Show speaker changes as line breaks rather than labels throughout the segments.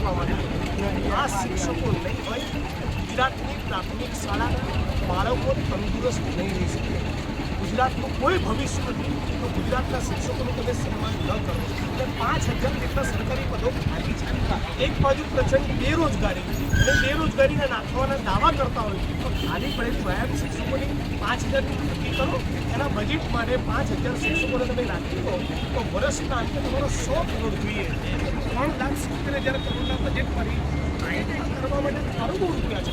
રાખવા માટે આ શિક્ષકો નહીં હોય ગુજરાતની પ્રાથમિક શાળાના બાળકો તંદુરસ્ત નહીં રહી શકે. ગુજરાતનું કોઈ ભવિષ્ય નથી તો ગુજરાતના શિક્ષકોનું તમે સન્માન ન કરો. એટલે 5,000 જેટલા સરકારી પદો ખાલી છે. એક બાજુ પ્રચંડ બેરોજગારી અને બેરોજગારીને નાખવાના દાવા કરતા હોય તો ખાલી પડે સ્વયં શિક્ષકોની 5,000ની નક્કી કરો. એના બજેટ માટે 5,000 શિક્ષકોને તમે નાખી દો તો વર્ષના અંતે તમારો 100 કરોડ જોઈએ. 3,70,000 કરોડના બજેટમાંથી કરવા માટે કરોડો રૂપિયા છે.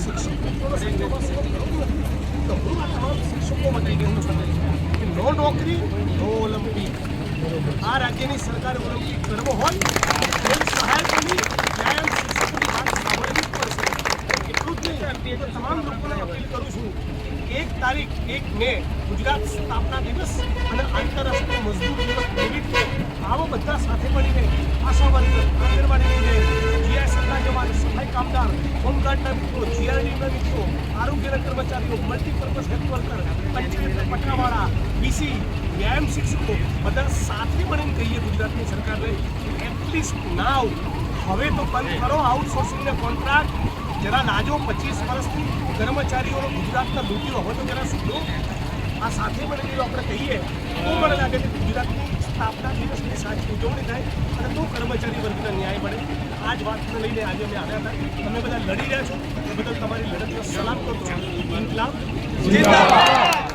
શિક્ષકોનો સંખ્યામાં 100 કરોડ નથી. તો હું આ તમામ શિક્ષકો બતાવી દેવું છું કે નો નોકરી નો ઓલિમ્પિક. આ રાજ્યની સરકાર ઓલિમ્પિક કરવો હોય તેમ સહાયકોની વ્યાયામ શિક્ષકોની વાત સાંભળવી જ પડશે. એટલું જ નહીં તો તમામ લોકોને અપીલ કરું છું 1 તારીખ 1 મે ગુજરાત સ્થાપના દિવસ અને આંતરરાષ્ટ્રીય મજદૂર દિવસ નિમિત્તે આવો બધા સાથે મળીને આશા વર્કર, આંગણવાડી, જીઆઈએસના જવાન, સફાઈ કામદાર, હોમગાર્ડના મિત્રો, જીઆરડીના મિત્રો, આરોગ્યના કર્મચારીઓ, મલ્ટીપર્પઝ હેલ્થ વર્કર, પંચાયત પટ્ટાવાળા, બીસી, વ્યાયામ શિક્ષકો બધા સાથે મળીને કહીએ ગુજરાતની સરકારને એટલીસ્ટ નાવ હવે તો બંધ કરો આઉટસોર્સિંગના કોન્ટ્રાક્ટ. જરા લાજો 25 વર્ષથી કર્મચારીઓનો ગુજરાતના લૂંટ્યો હવે તો જરા સુધરો. આ સાથે મળીને આપણે કહીએ તો મને લાગે કે ગુજરાતની સ્થાપના દિવસની સાચી ઉજવણી થાય અને તો કર્મચારી વર્ગને ન્યાય મળે. આ જ વાતને લઈને આજે અમે આવ્યા હતા. તમે બધા લડી રહ્યા છો એ બદલ તમારી લડતને સલામ કરું છું. ઇન્કલાબ જિંદાબાદ.